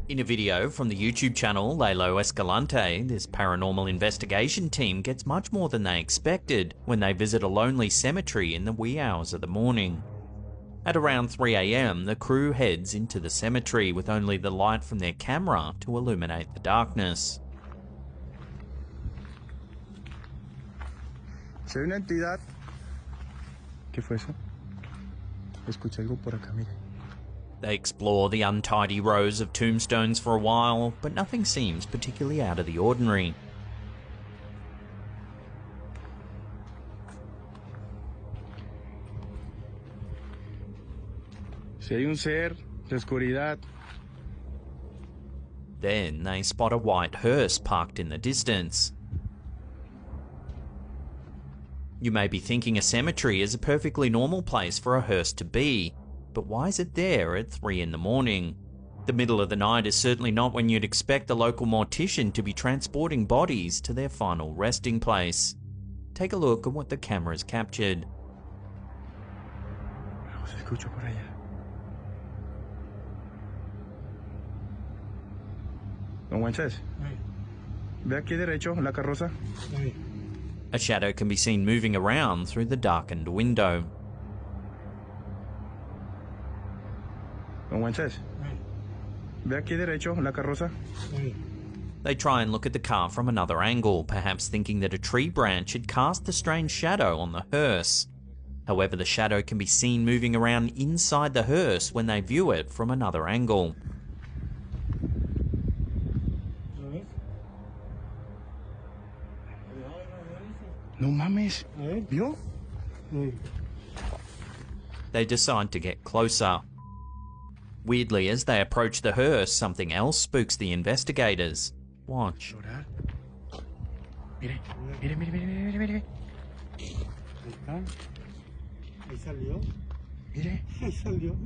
In a video from the YouTube channel Lalo Escalante, this paranormal investigation team gets much more than they expected when they visit a lonely cemetery in the wee hours of the morning. At around 3 AM, the crew heads into the cemetery with only the light from their camera to illuminate the darkness. Si hay una entidad. ¿Qué fue eso? Escuché algo por acá, mire. They explore the untidy rows of tombstones for a while, but nothing seems particularly out of the ordinary. Si hay un ser de oscuridad. Then they spot a white hearse parked in the distance. You may be thinking a cemetery is a perfectly normal place for a hearse to be, but why is it there at 3 in the morning? The middle of the night is certainly not when you'd expect the local mortician to be transporting bodies to their final resting place. Take a look at what the camera's captured. Los escucho por allá. Don Wences, ve aquí derecho, la carroza. A shadow can be seen moving around through the darkened window. Don Wences, ve aquí derecho, la carroza. They try and look at the car from another angle, perhaps thinking that a tree branch had cast the strange shadow on the hearse. However, the shadow can be seen moving around inside the hearse when they view it from another angle. No mames, ¿vio? They decide to get closer. Weirdly, as they approach the hearse, something else spooks the investigators. Watch. Mire, mire, mire, mire, mire, mire. Ahí está. Ahí salió. Mire. Ahí salió.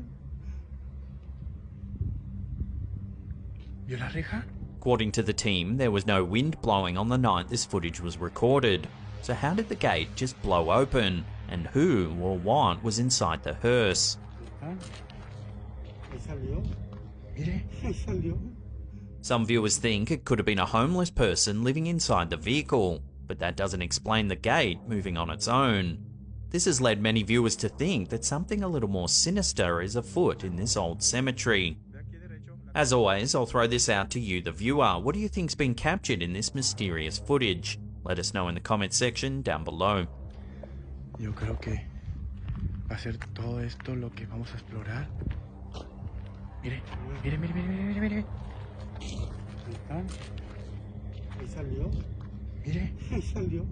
¿Vio la reja? According to the team, there was no wind blowing on the night this footage was recorded. So how did the gate just blow open? And who or what was inside the hearse? Ahí salió. Mire. Ahí salió. Some viewers think it could have been a homeless person living inside the vehicle, but that doesn't explain the gate moving on its own. This has led many viewers to think that something a little more sinister is afoot in this old cemetery. As always, I'll throw this out to you, the viewer. What do you think's been captured in this mysterious footage? Let us know in the comment section down below. Yo creo que va a ser todo esto lo que vamos a explorar. Mire, mire, mire, mire, mire, mire. Ahí está. Ahí salió. Mire. Ahí salió.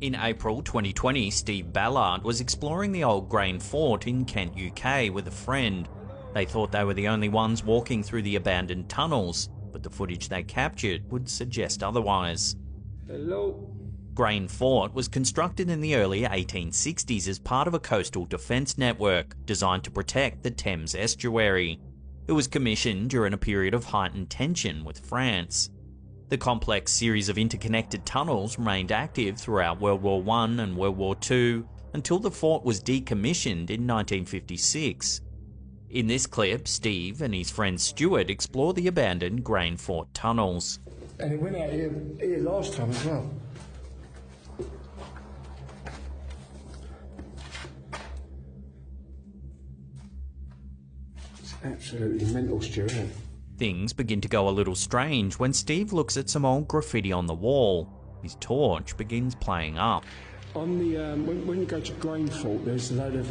In April 2020, Steve Ballard was exploring the old Grain Fort in Kent, UK with a friend. They thought they were the only ones walking through the abandoned tunnels, but the footage they captured would suggest otherwise. Hello. Grain Fort was constructed in the early 1860s as part of a coastal defence network designed to protect the Thames estuary. It was commissioned during a period of heightened tension with France. The complex series of interconnected tunnels remained active throughout World War I and World War II until the fort was decommissioned in 1956. In this clip, Steve and his friend Stuart explore the abandoned Grain Fort tunnels. And it went out here last time as well. It's absolutely mental, Stuart, isn't it? Things begin to go a little strange when Steve looks at some old graffiti on the wall. His torch begins playing up. On the when you go to Grain Fort, there's a load of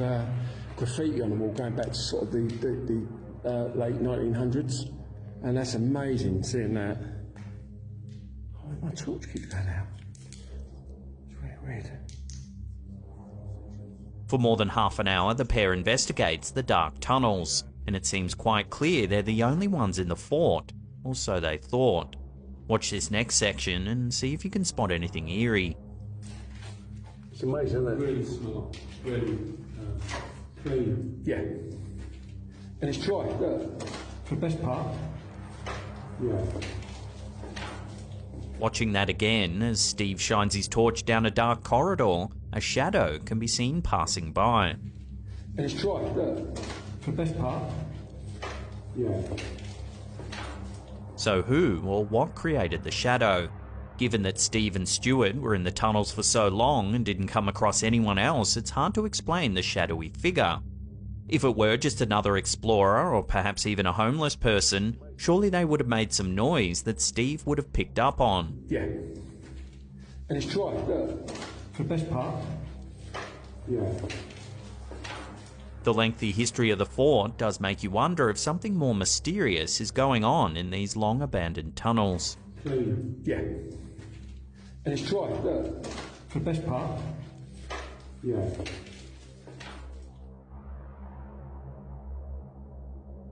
graffiti on the wall going back to sort of the late 1900s, and that's amazing seeing that. Oh, my torch keeps going out. It's very weird. For more than half an hour, the pair investigates the dark tunnels, and it seems quite clear they're the only ones in the fort, or so they thought. Watch this next section and see if you can spot anything eerie. It's amazing, isn't it? Really smart, really clean. Yeah. And it's dry, look. For the best part. Yeah. Watching that again as Steve shines his torch down a dark corridor, a shadow can be seen passing by. And it's dry, look. For the best part? Yeah. So who or what created the shadow? Given that Steve and Stuart were in the tunnels for so long and didn't come across anyone else, it's hard to explain the shadowy figure. If it were just another explorer or perhaps even a homeless person, surely they would have made some noise that Steve would have picked up on. Yeah. And it's dry, look. For the best part? Yeah. The lengthy history of the fort does make you wonder if something more mysterious is going on in these long abandoned tunnels. Clean. Yeah. And it's dry, look. For the best part? Yeah.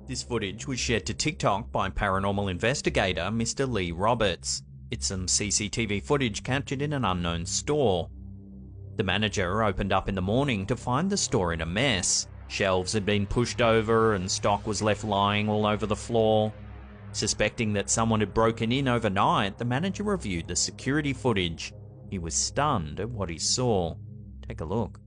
This footage was shared to TikTok by paranormal investigator Mr. Lee Roberts. It's some CCTV footage captured in an unknown store. The manager opened up in the morning to find the store in a mess. Shelves had been pushed over and stock was left lying all over the floor. Suspecting that someone had broken in overnight, the manager reviewed the security footage. He was stunned at what he saw. Take a look.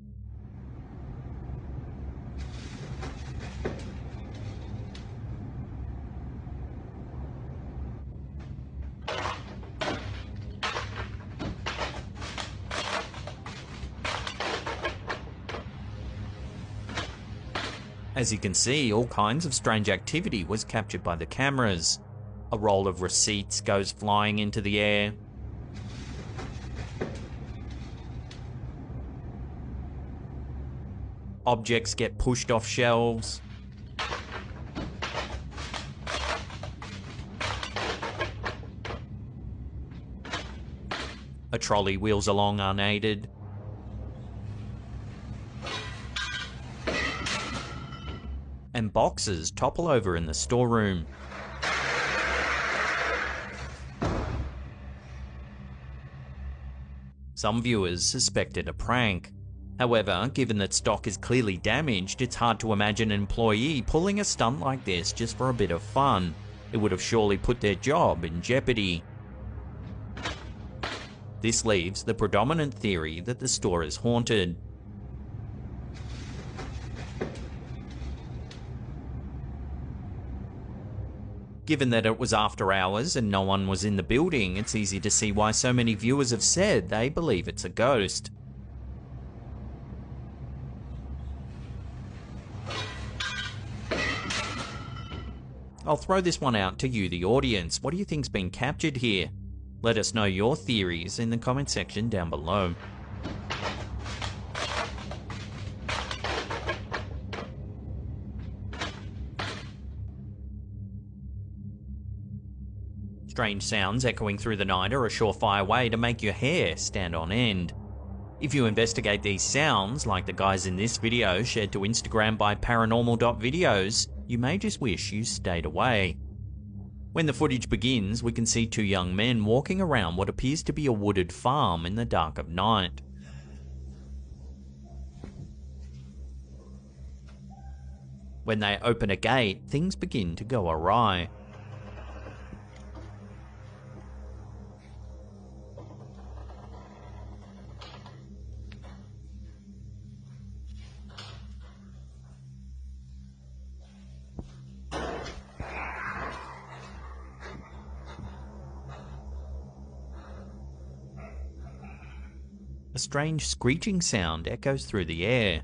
As you can see, all kinds of strange activity was captured by the cameras. A roll of receipts goes flying into the air. Objects get pushed off shelves. A trolley wheels along unaided. And boxes topple over in the storeroom. Some viewers suspected a prank. However, given that stock is clearly damaged, it's hard to imagine an employee pulling a stunt like this just for a bit of fun. It would have surely put their job in jeopardy. This leaves the predominant theory that the store is haunted. Given that it was after hours and no one was in the building, it's easy to see why so many viewers have said they believe it's a ghost. I'll throw this one out to you, the audience. What do you think's been captured here? Let us know your theories in the comment section down below. Strange sounds echoing through the night are a surefire way to make your hair stand on end. If you investigate these sounds, like the guys in this video shared to Instagram by paranormal.videos, you may just wish you stayed away. When the footage begins, we can see two young men walking around what appears to be a wooded farm in the dark of night. When they open a gate, things begin to go awry. A strange screeching sound echoes through the air.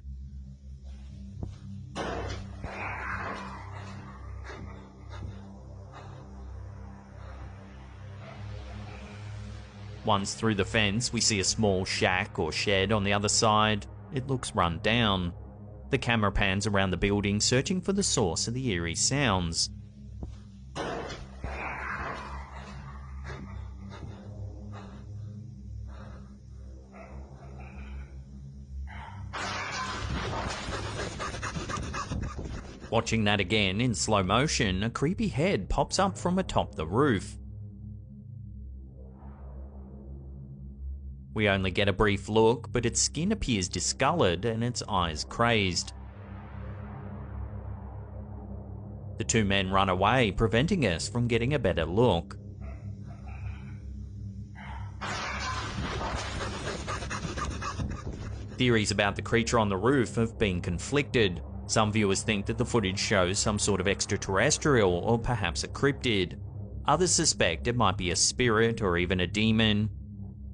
Once through the fence, we see a small shack or shed on the other side. It looks run down. The camera pans around the building, searching for the source of the eerie sounds. Watching that again in slow motion, a creepy head pops up from atop the roof. We only get a brief look, but its skin appears discolored and its eyes crazed. The two men run away, preventing us from getting a better look. Theories about the creature on the roof have been conflicted. Some viewers think that the footage shows some sort of extraterrestrial or perhaps a cryptid. Others suspect it might be a spirit or even a demon.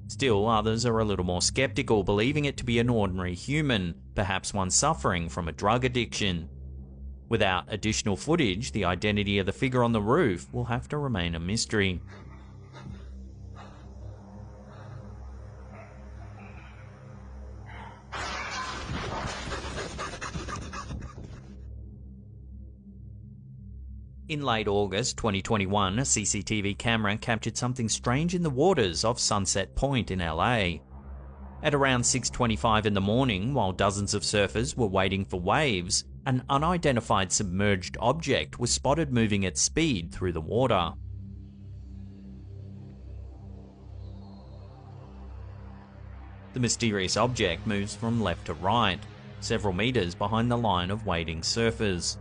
Still, others are a little more skeptical, believing it to be an ordinary human, perhaps one suffering from a drug addiction. Without additional footage, the identity of the figure on the roof will have to remain a mystery. In late August 2021, a CCTV camera captured something strange in the waters off Sunset Point in LA. At around 6:25 in the morning, while dozens of surfers were waiting for waves, an unidentified submerged object was spotted moving at speed through the water. The mysterious object moves from left to right, several meters behind the line of waiting surfers.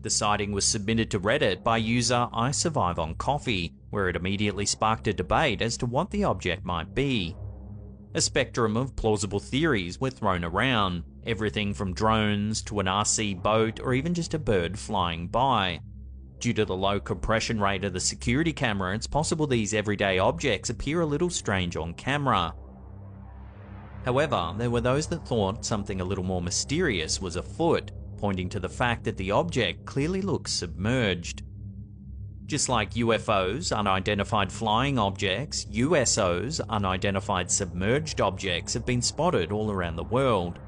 The sighting was submitted to Reddit by user I Survive on Coffee, where it immediately sparked a debate as to what the object might be. A spectrum of plausible theories were thrown around, everything from drones to an RC boat or even just a bird flying by. Due to the low compression rate of the security camera, it's possible these everyday objects appear a little strange on camera. However, there were those that thought something a little more mysterious was afoot, pointing to the fact that the object clearly looks submerged. Just like UFOs, unidentified flying objects, USOs, unidentified submerged objects, have been spotted all around the world.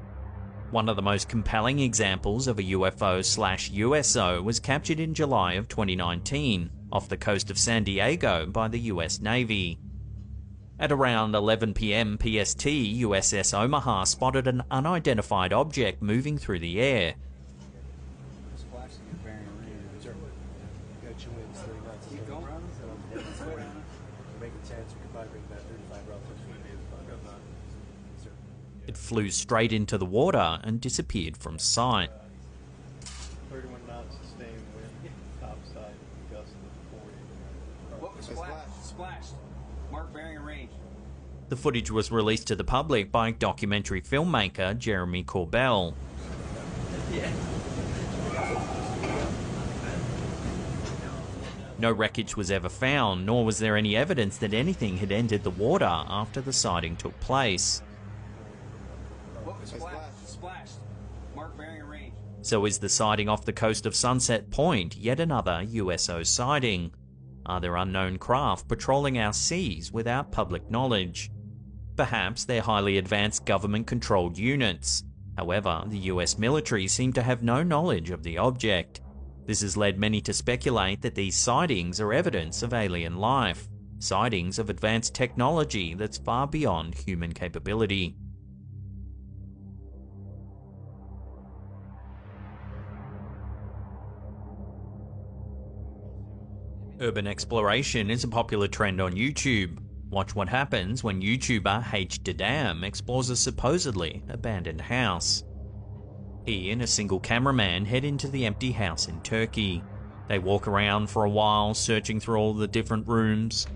One of the most compelling examples of a UFO/USO was captured in July of 2019, off the coast of San Diego by the US Navy. At around 11 PM PST, USS Omaha spotted an unidentified object moving through the air. It flew straight into the water and disappeared from sight. 31 knots sustained wind, topside, gust of 40. What was splashed? Mark bearing and range. The footage was released to the public by documentary filmmaker Jeremy Corbell. No wreckage was ever found, nor was there any evidence that anything had entered the water after the sighting took place. What was splashed? Mark bearing and range. So is the sighting off the coast of Sunset Point yet another USO sighting? Are there unknown craft patrolling our seas without public knowledge? Perhaps they're highly advanced government-controlled units. However, the US military seem to have no knowledge of the object. This has led many to speculate that these sightings are evidence of alien life, sightings of advanced technology that's far beyond human capability. Urban exploration is a popular trend on YouTube. Watch what happens when YouTuber H. Dadam explores a supposedly abandoned house. He and a single cameraman head into the empty house in Turkey. They walk around for a while, searching through all the different rooms.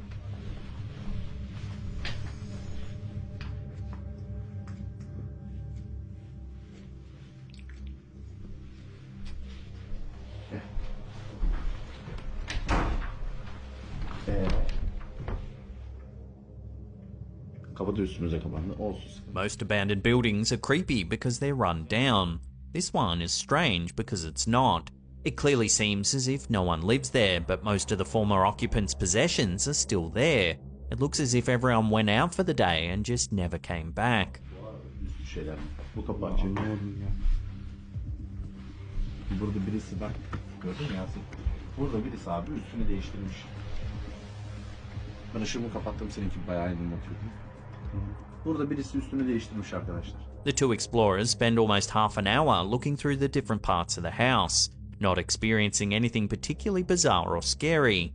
Most abandoned buildings are creepy because they're run down. This one is strange because it's not. It clearly seems as if no one lives there, but most of the former occupants' possessions are still there. It looks as if everyone went out for the day and just never came back. Burada birisi bak, gördün mü Yasin? Burada birisi abi üstünü değiştirmiş. Ben ışığımı kapattım, seninki bayağı aydınlatıyordu. Burada birisi üstünü değiştirmiş arkadaşlar. The two explorers spend almost half an hour looking through the different parts of the house, not experiencing anything particularly bizarre or scary.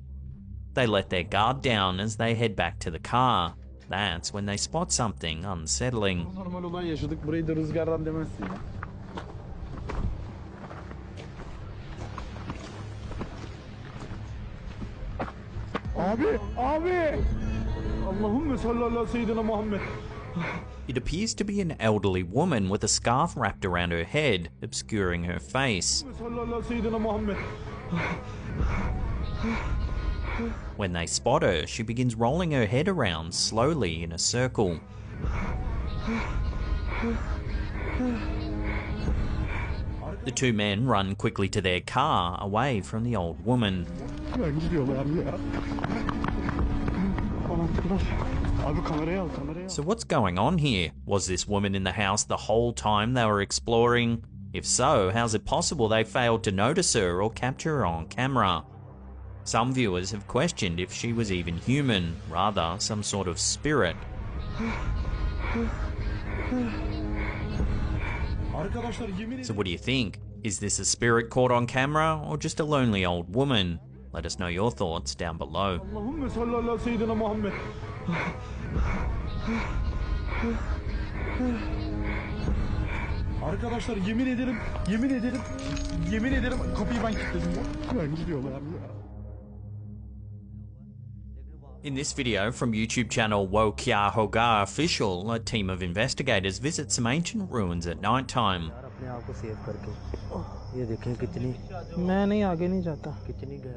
They let their guard down as they head back to the car. That's when they spot something unsettling. Normal olan yaşadık, burayı da rüzgardan demezsin ya. اللهم صل على سيدنا محمد. It appears to be an elderly woman with a scarf wrapped around her head, obscuring her face. صل على سيدنا محمد. When they spot her, she begins rolling her head around slowly in a circle. The two men run quickly to their car, away from the old woman. So what's going on here? Was this woman in the house the whole time they were exploring? If so, how's it possible they failed to notice her or capture her on camera? Some viewers have questioned if she was even human, rather some sort of spirit. So what do you think? Is this a spirit caught on camera or just a lonely old woman? Let us know your thoughts down below. اللهم صل على سيدنا محمد. Arkadaşlar yemin ederim kapıyı ben kilitledim. Ben gidiyorlar ya. In this video from YouTube channel Wo Kya Hoga Official, a team of investigators visit some ancient ruins at night time.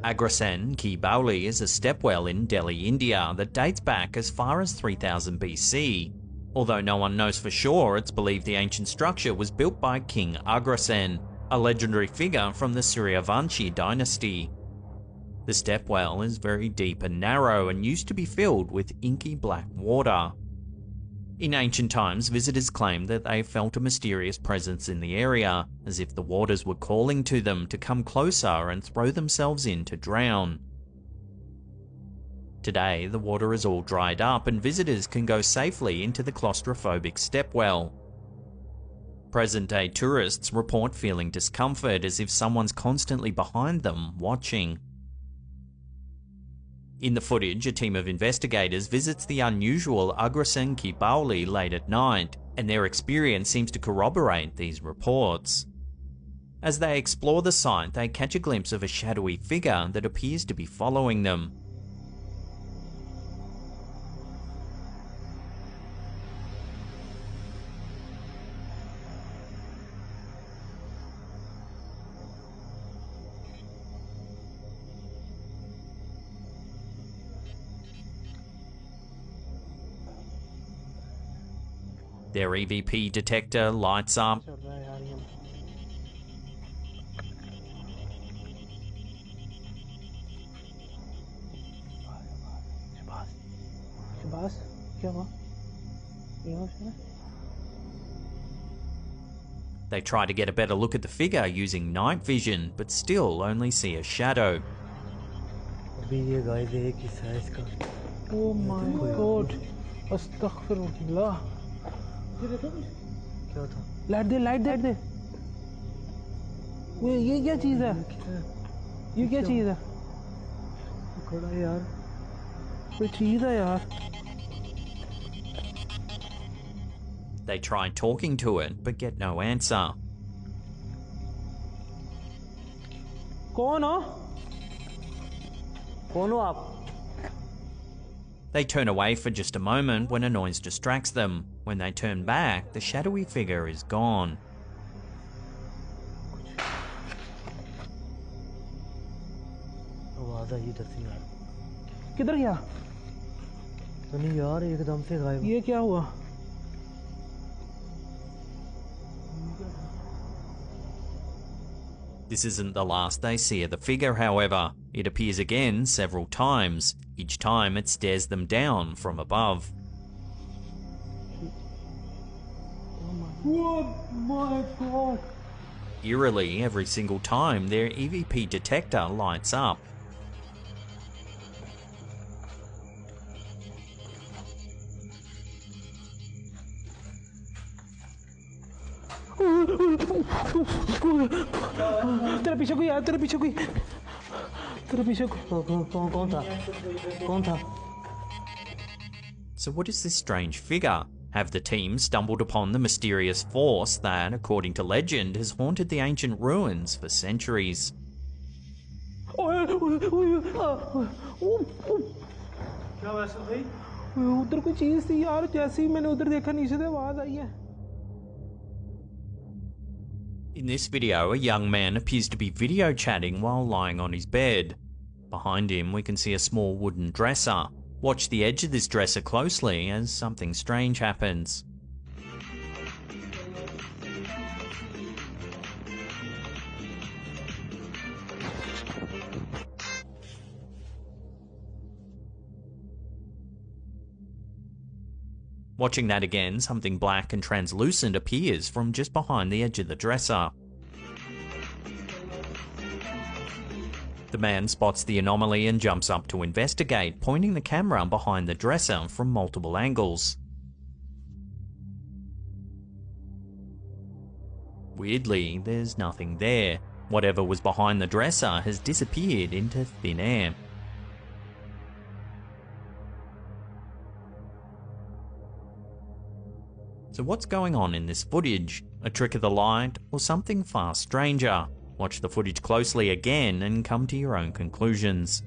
Agrasen Ki Bauli is a stepwell in Delhi, India that dates back as far as 3000 BC. Although no one knows for sure, it's believed the ancient structure was built by King Agrasen, a legendary figure from the Suryavanshi dynasty. The stepwell is very deep and narrow and used to be filled with inky black water. In ancient times, visitors claimed that they felt a mysterious presence in the area, as if the waters were calling to them to come closer and throw themselves in to drown. Today, the water is all dried up and visitors can go safely into the claustrophobic stepwell. Present-day tourists report feeling discomfort as if someone's constantly behind them, watching. In the footage, a team of investigators visits the unusual Agrasen Ki Bauli late at night, and their experience seems to corroborate these reports. As they explore the site, they catch a glimpse of a shadowy figure that appears to be following them. Their EVP detector lights up. They try to get a better look at the figure using night vision, but still only see a shadow. Oh my god. Astaghfirullah. Light दे ये क्या चीज है ये क्या चीज है यार कोई चीज है यार. They try talking to it but get no answer. कौन हो आप? They turn away for just a moment when a noise distracts them. When they turn back, the shadowy figure is gone. किधर गया? नहीं यार एकदम से गायब. ये क्या हुआ? This isn't the last they see of the figure, however. It appears again several times. Each time it stares them down from above. Oh my god. Eerily, every single time their EVP detector lights up. तेरे पीछे कोई कौन था? So what is this strange figure? Have the team stumbled upon the mysterious force that, according to legend, has haunted the ancient ruins for centuries? ओए ओए ओए क्या वैसा भाई? उधर कोई चीज थी यार, जैसे ही मैंने उधर देखा नीचे से आवाज आई है। In this video, a young man appears to be video chatting while lying on his bed. Behind him, we can see a small wooden dresser. Watch the edge of this dresser closely as something strange happens. Watching that again, something black and translucent appears from just behind the edge of the dresser. The man spots the anomaly and jumps up to investigate, pointing the camera behind the dresser from multiple angles. Weirdly, there's nothing there. Whatever was behind the dresser has disappeared into thin air. So what's going on in this footage? A trick of the light or something far stranger? Watch the footage closely again and come to your own conclusions.